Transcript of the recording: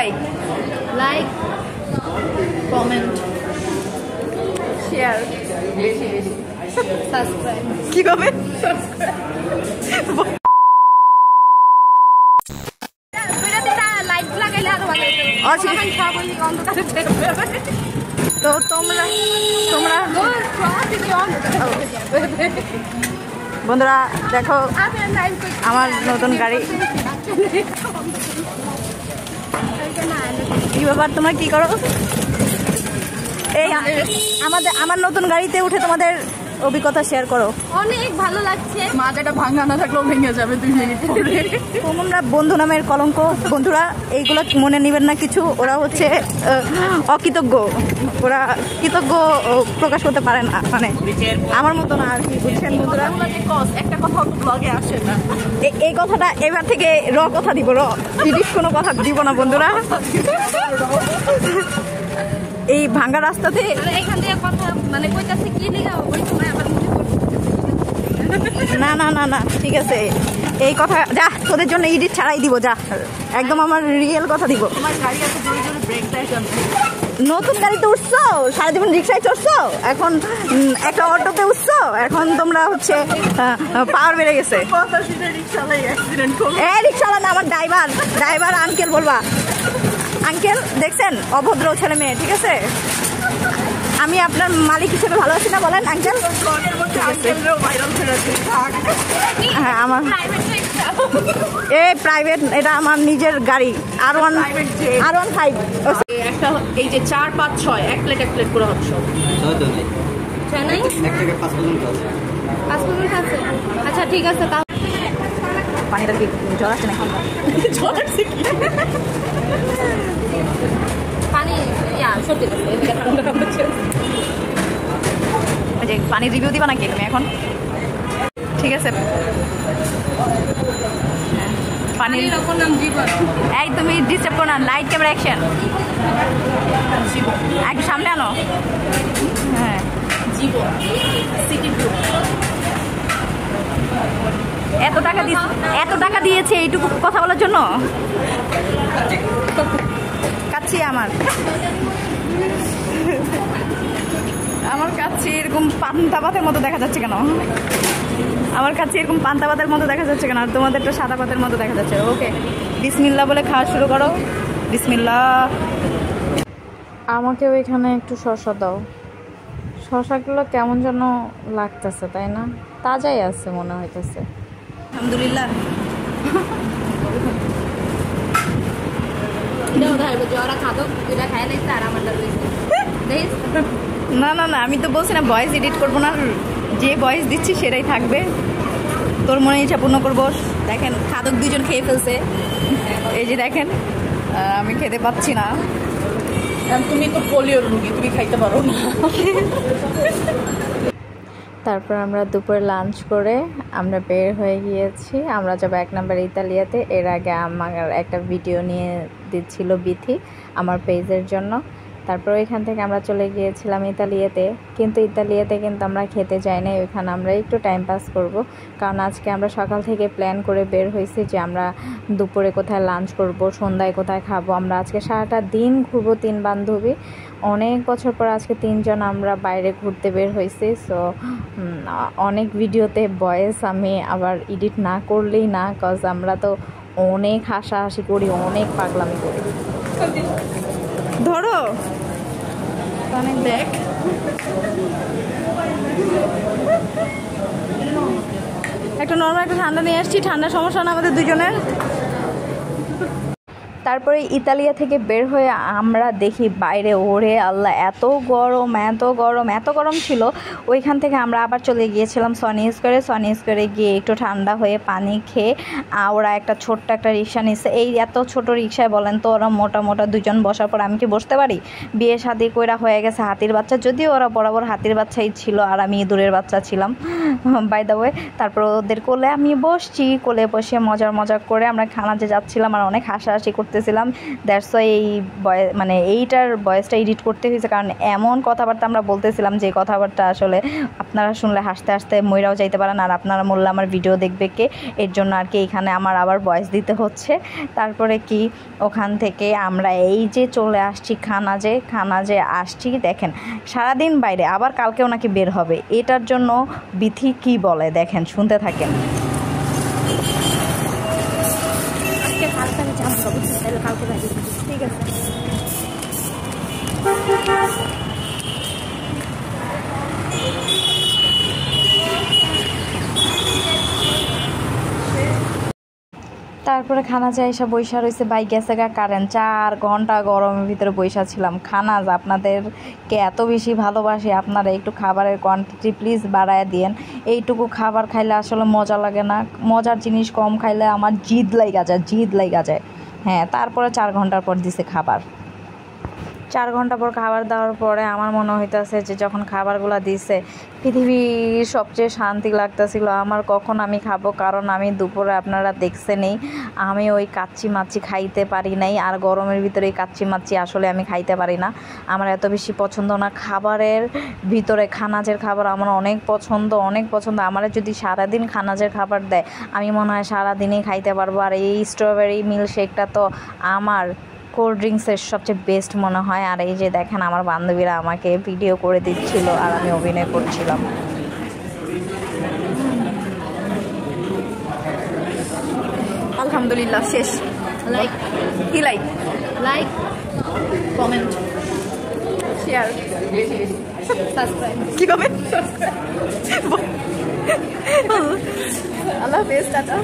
Like comment share বেশি বেশি subscribe কি করবে তো তোমরা বন্ধুরা দেখো আমার নতুন গাড়ি কি ব্যাপার তোমরা কি করো এই আমার নতুন গাড়িতে উঠে তোমাদের অভিজ্ঞতা শেয়ার করো। অনেক ভালো লাগছে। মাথাটা ভাঙা না থাকলেও ভেঙে যাবে 2 মিনিট পরে। তোমরা বন্ধু নামের কলঙ্ক। বন্ধুরা এইগুলো মনে নেবেন না কিছু, ওরা হচ্ছে অকৃতজ্ঞ, ওরা কৃতজ্ঞ প্রকাশ করতে পারে না, মানে আমার মতো না আর কি, বুঝছেন বন্ধুরা। একটা কথা ব্লগে আসে না, এই কথাটা এবার থেকে কথা দিব, জিনিস কোনো কথা দিব না বন্ধুরা। এই ভাঙ্গা রাস্তাতে এখান থেকে কথা মানে কইতাছে কি লিগা ওই সময় আবার না না না না ঠিক আছে, এই কথা যা তোদের জন্য এডিট ছাড়াই দিব, যা একদম আমার রিয়েল কথা দিব। নতুন গাড়িতে উঠছো, সারা জীবন রিক্সায় চড়ছো, এখন একটা অটোতে উঠছো, এখন তোমরা হচ্ছে পাওয়ার বেড়ে গেছে। রিক্সাওয়ালা না, আমার ড্রাইভার আঙ্কেল বলবা। আঙ্কেল দেখছেন অভদ্র ছেলে মেয়ে, ঠিক আছে? আমি আপনার মালিক হিসেবে ভালো আছি না বলেন আঙ্কেল? হ্যাঁ আমার প্রাইভেট, এটা আমার নিজের গাড়ি R15। একটা এই যে 4, 5, 6 এক প্লেট করে হচ্ছে। আচ্ছা ঠিক আছে, পানিটা কি জ্বর আসছে নাকি? পানি সত্যি পানির রিভিউ দিবা নাকি তুমি এখন? ঠিক আছে, পানির নাম জীবন। এই তুমি ডিস্টার্ব করো না, লাইট ক্যামেরা অ্যাকশন, একটু সামনে আনো। হ্যাঁ জীবন এত টাকা দিয়েছে এইটুকু কথা বলার জন্য? কাচ্ছি আমার কাছে এরকম পান্তা ভাতের মতো দেখা যাচ্ছে কেন? আমার কাছে এরকম পান্তা ভাতের মতো দেখা যাচ্ছে কেন? আর তোমাদেরটা সাদা ভাতের মতো দেখা যাচ্ছে। ওকে, বিসমিল্লাহ বলে খাওয়া শুরু করো। বিসমিল্লাহ। আমাকেও এখানে একটু শসা দাও। শসাগুলো কেমন যেন লাগতেছে, তাই না? তাজাই আছে মনে হইতেছে। আলহামদুলিল্লাহ। না না না, আমি তো বলছি না ভয়েস এডিট করবো না, যে ভয়েস দিচ্ছি সেটাই থাকবে। তোর মনে ইচ্ছা পূর্ণ করবো। দেখেন খাদক 2জন খেয়ে ফেলছে, এই যে দেখেন আমি খেতে পাচ্ছি না। তুমি তো পোলিওর রোগী, তুমি খাইতে পারো না। তারপর আমরা দুপুরে লাঞ্চ করে আমরা বের হয়ে গিয়েছি। আমরা যাবো 1 নম্বর ইতালিয়াতে। এর আগে আমার একটা ভিডিও নিয়ে দিচ্ছিল বিথি আমার পেজের জন্য। তারপর ওইখান থেকে আমরা চলে গিয়েছিলাম ইতালিয়াতে, কিন্তু আমরা খেতে যাই না, ওইখানে আমরা একটু টাইম পাস করব। কারণ আজকে আমরা সকাল থেকে প্ল্যান করে বের হয়েছি যে আমরা দুপুরে কোথায় লাঞ্চ করব, সন্ধ্যায় কোথায় খাবো। আমরা আজকে সারাটা দিন ঘুরবো 3 বান্ধবী। অনেক বছর পর আজকে 3 জন আমরা বাইরে ঘুরতে বের হয়েছি। সো অনেক ভিডিওতে ভয়েস আমি আবার এডিট না করলেই না, কজ আমরা তো অনেক হাসাহাসি করি, অনেক পাগলামি করি। ধরো অনেক দেখ, একটা নর্মাল একটা ঠান্ডা নিয়ে আসছি। ঠান্ডা সমস্যা না আমাদের 2জনের। তারপরে ইতালিয়া থেকে বের হয়ে আমরা দেখি বাইরে, ওরে আল্লাহ এত গরম ছিল। ওইখান থেকে আমরা আবার চলে গিয়েছিলাম সনি স্কোয়ারে গিয়ে একটু ঠান্ডা হয়ে পানি খেয়ে ওরা একটা ছোট্ট একটা রিক্সা নিচ্ছে। এই এত ছোট রিক্সায় বলেন তো, ওরা মোটা 2জন বসার পর আমি কি বসতে পারি? বিয়ে শাদি কইরা হয়ে গেছে হাতির বাচ্চা, যদিও ওরা বরাবর হাতির বাচ্চাই ছিল আর আমি ইঁদুরের বাচ্চা ছিলাম বাই দ্য ওয়ে। তারপর ওদের কোলে আমি বসছি, কোলে বসে মজা করে আমরা খানা যে যাচ্ছিলাম আর অনেক হাসাহাসি করছি। করতেছিলাম, দ্যাটস ওয়াই এই মানে এইটার ভয়েসটা এডিট করতে হয়েছে, কারণ এমন কথাবার্তা আমরা বলতেছিলাম যে কথাবার্তা আসলে আপনারা শুনলে হাসতে হাসতে মইরাও যাইতে পারেন, আর আপনারা বললে আমার ভিডিও দেখবে কে, এর জন্য আর কি এখানে আমার আবার ভয়েস দিতে হচ্ছে। তারপরে কি ওখান থেকে আমরা এই যে চলে আসছি খানাজে আসছি, দেখেন সারাদিন বাইরে, আবার কালকেও নাকি বের হবে, এটার জন্য বিথি কি বলে দেখেন, শুনতে থাকেন। ঠিক আছে। তারপরে খানাজে এসে বৈশা রয়েছে, বাই গেছে গা কারেন্ট, 4 ঘন্টা গরমের ভিতরে বৈশা ছিলাম। খানাজ আপনাদেরকে এত বেশি ভালোবাসি, আপনারা একটু খাবারের কোয়ান্টিটি প্লিজ বাড়ায় দিয়েন। এইটুকু খাবার খাইলে আসলে মজা লাগে না, মজার জিনিস কম খাইলে আমার জিদ লাইগা যায়। হ্যাঁ, তারপরে 4 ঘন্টার পর দিছে খাবার। 4 ঘন্টা পর খাবার দেওয়ার পরে আমার মনে হইতেছে যে যখন খাবারগুলো দিছে পৃথিবীর সবচেয়ে শান্তি লাগতেছিল আমার, কখন আমি খাবো, কারণ আমি দুপুরে আপনারা দেখছেনই আমি ওই কাচ্চি মাচ্চি খাইতে পারি নাই, আর গরমের ভিতরে এই কাচ্চি মাচ্চি আসলে আমি খাইতে পারি না, আমার এত বেশি পছন্দ না। খাবারের ভিতরে খানাজের খাবার আমার অনেক পছন্দ। আমার যদি সারাদিন খানাজের খাবার দেয় আমি মনে হয় সারাদিনই খাইতে পারবো। আর এই স্ট্রবেরি মিল্কশেকটা তো আমার কোল্ড ড্রিঙ্কসের সবচেয়ে বেস্ট মনে হয়। আর এই যে দেখেন আমার বান্ধবীরা আমাকে ভিডিও করে দিচ্ছিল আর আমি অভিনয় করছিলাম। আলহামদুলিল্লাহ শেষ। লাইক কি লাইক কমেন্ট শেয়ার সাবস্ক্রাইব কি কমেন্ট আল্লাহ হাফেজ, টাটা।